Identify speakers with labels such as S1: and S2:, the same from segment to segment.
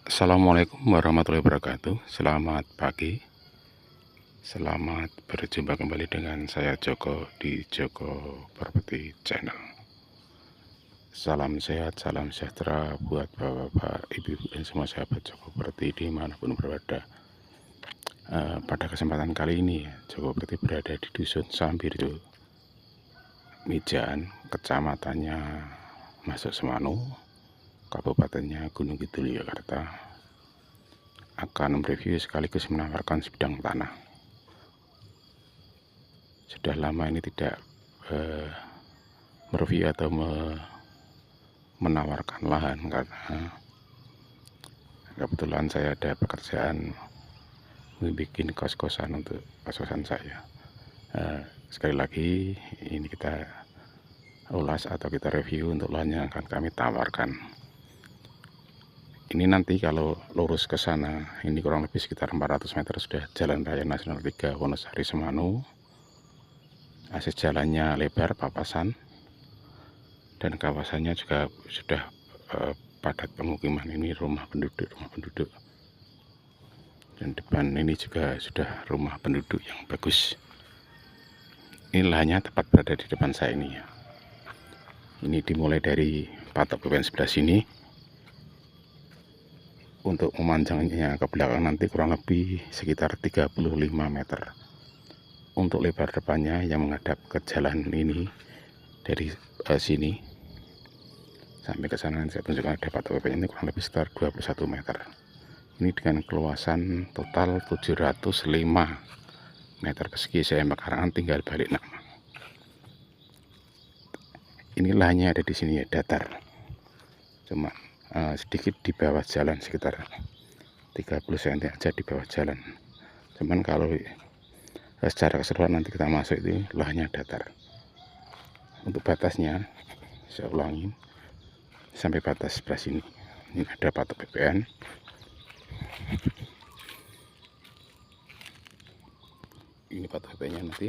S1: Assalamualaikum warahmatullahi wabarakatuh. Selamat pagi. Selamat berjumpa kembali dengan saya Joko di Joko Property Channel. Salam sehat, salam sejahtera buat bapak-bapak, ibu-ibu dan semua sahabat Joko Property dimanapun berada. Pada kesempatan kali ini Joko Property berada di Dusun Sambirjo, Mijan, kecamatannya Masuk Semanu, Kabupatennya Gunung Kidul, Yogyakarta, akan mereview sekaligus menawarkan sebidang tanah. Sudah lama ini tidak mereview atau menawarkan lahan karena kebetulan saya ada pekerjaan bikin kos-kosan untuk kos-kosan saya. Sekali lagi ini kita ulas atau kita review untuk lahan yang akan kami tawarkan. Ini nanti kalau lurus ke sana, ini kurang lebih sekitar 400 meter sudah Jalan Raya Nasional 3 Wonosari Semanu. Akses jalannya lebar, papasan, dan kawasannya juga sudah padat pemukiman. Ini rumah penduduk, dan depan ini juga sudah rumah penduduk yang bagus. Ini lahannya tepat berada di depan saya ini ya. Ini dimulai dari patok BPN sebelah sini. Untuk memanjangnya ke belakang nanti kurang lebih sekitar 35 meter. Untuk lebar depannya yang menghadap ke jalan ini dari sini sampai ke sana, saya tunjukkan ada patok BPN ini kurang lebih sekitar 21 meter. Ini dengan keluasan total 705 meter persegi. Saya mekarangan tinggal balik nama. Ini lahannya ada di sini ya, datar, cuma sedikit di bawah jalan, sekitar 30 cm aja di bawah jalan. Cuman kalau secara keseluruhan nanti kita masuk itu lahannya datar. Untuk batasnya saya ulangi sampai batas sebelah sini. Ini ada patok BPN. Ini patok BPN-nya nanti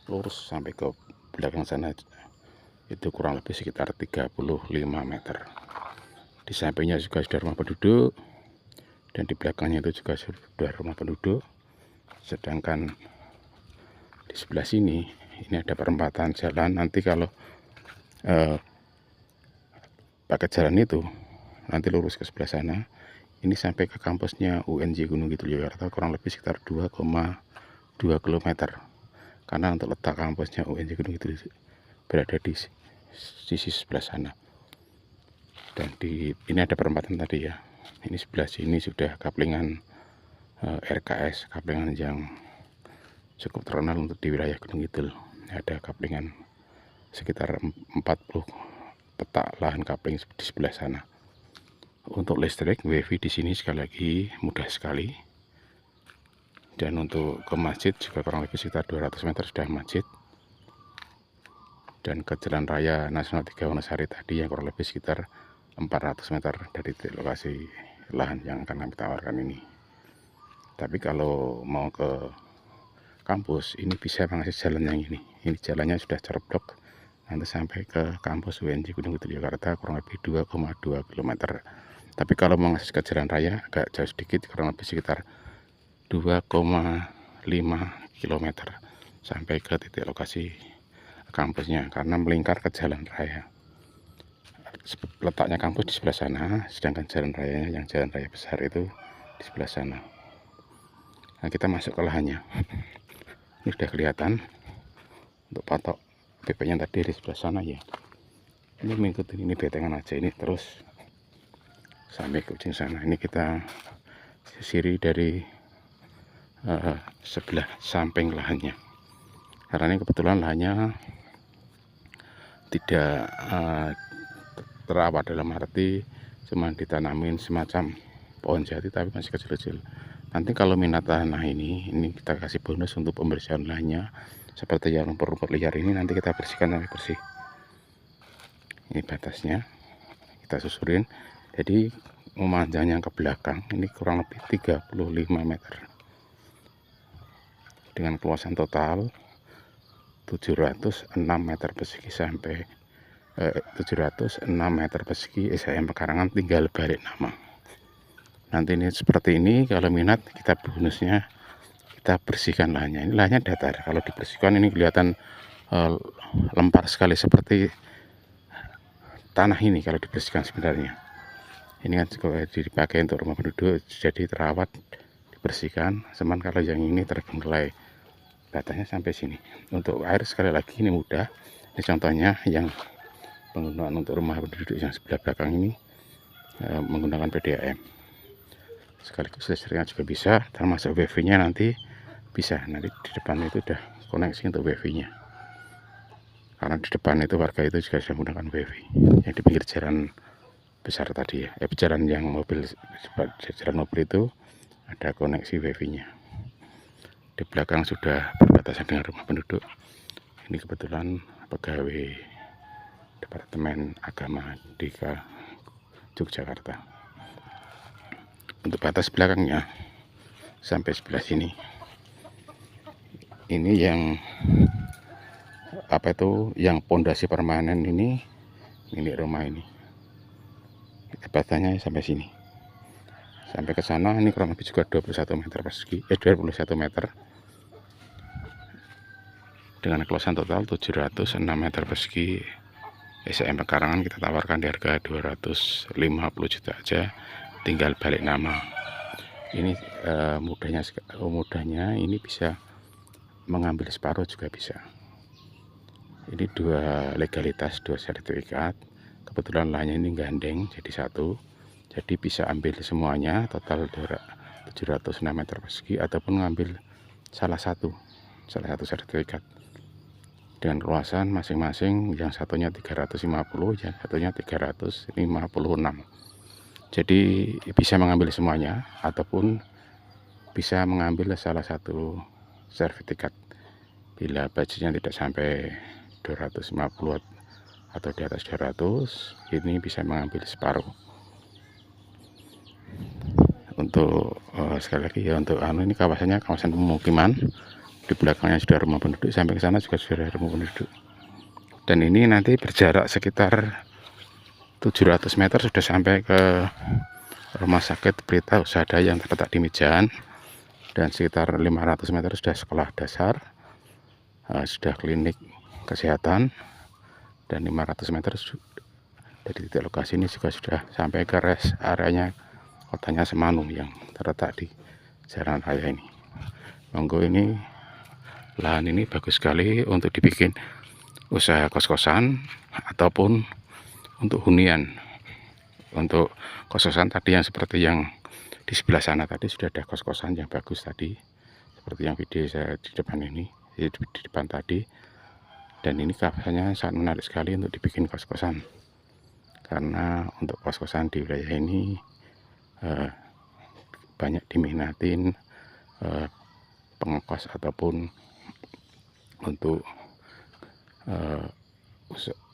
S1: lurus sampai ke belakang sana, itu kurang lebih sekitar 35 meter. Di sampingnya juga sudah rumah penduduk, dan di belakangnya itu juga sudah rumah penduduk. Sedangkan di sebelah sini ini ada perempatan jalan. Nanti kalau pakai jalan itu nanti lurus ke sebelah sana, ini sampai ke kampusnya UNJ Gunung Kidul Yogyakarta, kurang lebih sekitar 2,2 km. Karena untuk letak kampusnya UNJ Gunung Kidul berada di sisi sebelah sana. Dan ini ada perempatan tadi ya. Ini sebelah sini sudah kaplingan RKS, kaplingan yang cukup terkenal untuk di wilayah Gunung Kidul. Ada kaplingan sekitar 40 petak lahan kapling di sebelah sana. Untuk listrik WiFi di sini sekali lagi mudah sekali. Dan untuk ke masjid juga kurang lebih sekitar 200 meter sudah masjid. Dan ke Jalan Raya Nasional 3 Wonosari tadi yang kurang lebih sekitar 400 meter dari lokasi lahan yang akan kami tawarkan ini. Tapi kalau mau ke kampus ini bisa mengakses jalan yang ini. Ini jalannya sudah cerblok nanti sampai ke kampus UNJ Gunung Kidul Yogyakarta, kurang lebih 2,2 km. Tapi kalau mengakses ke jalan raya agak jauh sedikit, kurang lebih sekitar 2,5 km sampai ke titik lokasi kampusnya, karena melingkar ke jalan raya. Letaknya kampus di sebelah sana, sedangkan jalan raya yang jalan raya besar itu di sebelah sana. Nah, kita masuk ke lahannya. Ini sudah kelihatan untuk patok BPN tadi di sebelah sana ya. Ini mengikuti ini betengan aja, ini terus sampai ke ujung sana. Ini kita sisiri dari sebelah samping lahannya. Karena ini kebetulan lahannya tidak terawat, dalam arti cuma ditanamin semacam pohon jati tapi masih kecil-kecil. Nanti kalau minat tanah ini kita kasih bonus untuk pembersihan lahannya, seperti yang rumput-rumput liar ini nanti kita bersihkan sampai bersih. Ini batasnya kita susurin, jadi memanjangnya ke belakang ini kurang lebih 35 meter dengan keluasan total 706 meter persegi sampai 706 meter persegi. Saya pekarangan tinggal balik nama. Nanti ini seperti ini, kalau minat kita bonusnya kita bersihkan lahannya. Ini lahannya datar, kalau dibersihkan ini kelihatan lempar sekali seperti tanah ini kalau dibersihkan sebenarnya. Ini kan juga dipakai untuk rumah penduduk, jadi terawat, dibersihkan. Cuman kalau yang ini terbengkelai, batasnya sampai sini. Untuk air sekali lagi ini mudah. Ini contohnya yang penggunaan untuk rumah penduduk yang sebelah belakang ini menggunakan PDAM. Sekaligus listriknya juga bisa, termasuk wifi-nya nanti bisa. Nanti di depan itu udah koneksi untuk wifi-nya. Karena di depan itu warga itu juga sudah menggunakan wifi. Yang di pinggir jalan besar tadi ya, jalan yang mobil, jalan mobil itu ada koneksi wifi-nya. Di belakang sudah berbatasan dengan rumah penduduk. Ini kebetulan pegawai Departemen Agama di Yogyakarta. Untuk batas belakangnya sampai sebelah sini, ini yang yang pondasi permanen ini milik rumah ini. Batasnya sampai sini, sampai ke sana ini kurang lebih juga 21 meter persegi, 21 meter dengan keluasan total 706 meter persegi. SM pekarangan kita tawarkan di harga 250 juta aja, tinggal balik nama. Ini mudahnya ini bisa mengambil separuh juga bisa. Ini dua legalitas, dua sertifikat. Kebetulan lahannya ini gandeng jadi satu, jadi bisa ambil semuanya total 706 meter persegi, ataupun ngambil salah satu sertifikat dengan luasan masing-masing, yang satunya 350, yang satunya 356. Jadi bisa mengambil semuanya, ataupun bisa mengambil salah satu sertifikat. Bila budgetnya tidak sampai 250 atau di atas 200, ini bisa mengambil separuh. Untuk sekali lagi ya, untuk ini kawasannya kawasan pemukiman. Di belakangnya sudah rumah penduduk, sampai ke sana juga sudah rumah penduduk. Dan ini nanti berjarak sekitar 700 meter sudah sampai ke rumah sakit Pelita Husada yang terletak di Mijan, dan sekitar 500 meter sudah sekolah dasar, sudah klinik kesehatan, dan 500 meter dari titik lokasi ini juga sudah sampai ke rest areanya kotanya Semanu yang terletak di jalan raya ini. Monggo, ini lahan ini bagus sekali untuk dibikin usaha kos-kosan ataupun untuk hunian. Untuk kos-kosan tadi yang seperti yang di sebelah sana tadi sudah ada kos-kosan yang bagus tadi, seperti yang video saya di depan ini, di depan tadi. Dan ini kawasannya sangat menarik sekali untuk dibikin kos-kosan, karena untuk kos-kosan di wilayah ini banyak diminatin pengekos ataupun untuk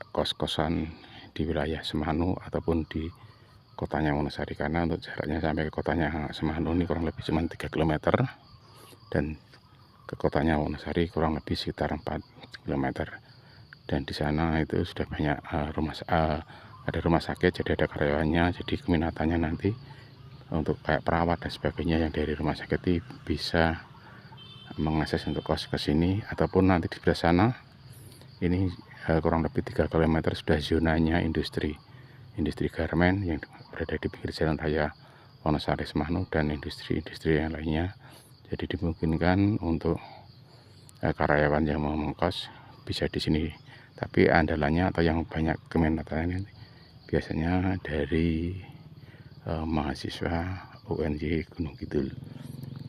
S1: kos-kosan di wilayah Semanu ataupun di kotanya Wonosari, karena untuk jaraknya sampai ke kotanya Semanu ini kurang lebih cuma 3 km, dan ke kotanya Wonosari kurang lebih sekitar 4 km. Dan di sana itu sudah banyak ada rumah sakit, jadi ada karyawannya. Jadi keminatannya nanti untuk kayak perawat dan sebagainya yang dari rumah sakit itu bisa mengakses untuk kos ke sini, ataupun nanti di sebelah sana ini kurang lebih 3 km sudah zonanya industri garmen yang berada di pinggir jalan raya Wonosari Semanu, dan industri-industri yang lainnya. Jadi dimungkinkan untuk karyawan yang mau mengkos bisa di sini. Tapi andalannya atau yang banyak keminatannya biasanya dari mahasiswa UNJ Gunung Kidul.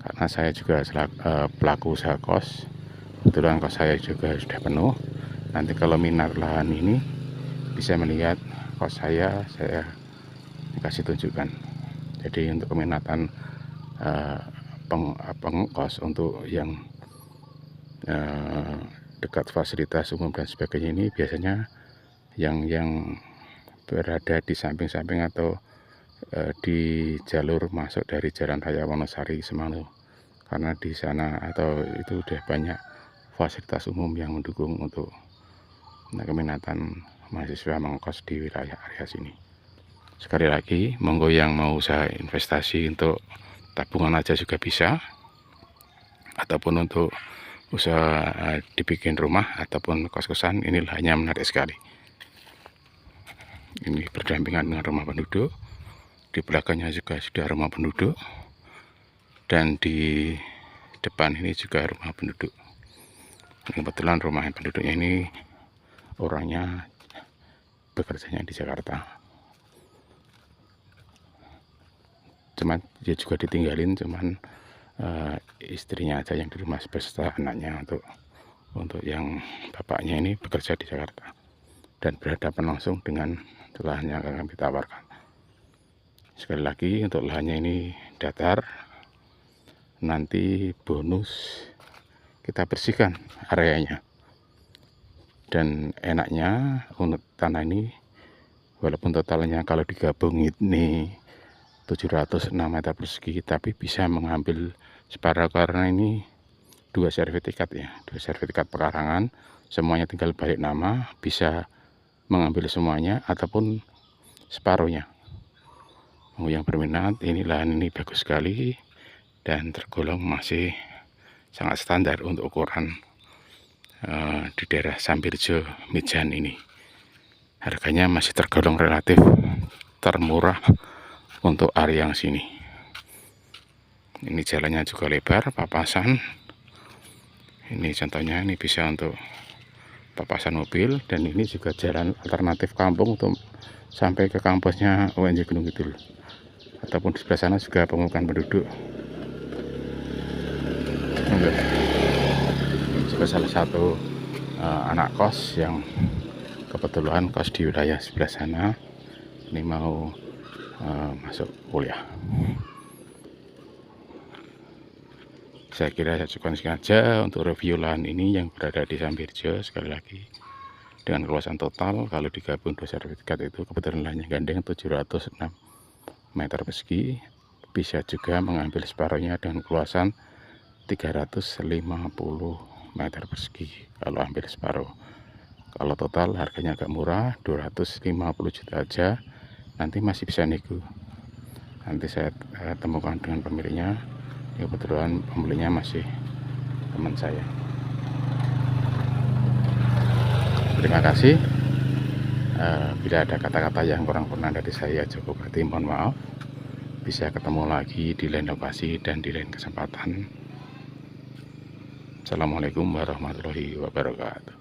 S1: Karena saya juga pelaku usaha kos, kebetulan kos saya juga sudah penuh. Nanti kalau minat lahan ini bisa melihat kos saya kasih tunjukkan. Jadi untuk keminatan pengkos untuk yang dekat fasilitas umum dan sebagainya, ini biasanya yang berada di samping-samping atau di jalur masuk dari jalan raya Wonosari Semanu, karena di sana atau itu udah banyak fasilitas umum yang mendukung untuk keminatan mahasiswa mengkos di wilayah area sini. Sekali lagi, monggo yang mau usaha investasi untuk tabungan aja juga bisa, ataupun untuk usaha dibikin rumah ataupun kos-kosan, ini lahannya menarik sekali. Ini berdampingan dengan rumah penduduk, di belakangnya juga sudah rumah penduduk, dan di depan ini juga rumah penduduk. Kebetulan rumah penduduknya ini orangnya bekerjanya di Jakarta, cuman dia juga ditinggalin, cuman istrinya aja yang di rumah beserta anaknya, untuk yang bapaknya ini bekerja di Jakarta dan berhadapan langsung dengan lahannya yang kami tawarkan. Sekali lagi, untuk lahannya ini datar, nanti bonus kita bersihkan areanya. Dan enaknya untuk tanah ini, walaupun totalnya kalau digabung ini 706 meter persegi, tapi bisa mengambil separuh, karena ini dua sertifikat pekarangan, semuanya tinggal balik nama, bisa mengambil semuanya ataupun separuhnya. Yang berminat, ini lahan ini bagus sekali dan tergolong masih sangat standar untuk ukuran di daerah Sambirjo Mijan ini. Harganya masih tergolong relatif termurah untuk area yang sini. Ini jalannya juga lebar, papasan. Ini contohnya, ini bisa untuk papasan mobil, dan ini juga jalan alternatif kampung untuk sampai ke kampusnya UNJ Gunung Kidul, ataupun di sebelah sana juga pemukiman penduduk. Ini juga salah satu anak kos yang kebetulan kos di wilayah sebelah sana, ini mau masuk kuliah. Saya kira saya cukupkan sekian aja untuk review lahan ini yang berada di Sambirjo. Sekali lagi, dengan keluasan total kalau digabung dua sertifikat itu, kebetulan lahannya gandeng 706 meter persegi, bisa juga mengambil separuhnya dengan keluasan 350 meter persegi kalau ambil separuh. Kalau total harganya agak murah, 250 juta aja, nanti masih bisa nego. Nanti saya temukan dengan pemiliknya. Kebetulan pembelinya masih teman saya. Terima kasih. Bila ada kata-kata yang kurang berkenan dari saya, cukup berarti mohon maaf. Bisa ketemu lagi di lain lokasi dan di lain kesempatan. Assalamualaikum warahmatullahi wabarakatuh.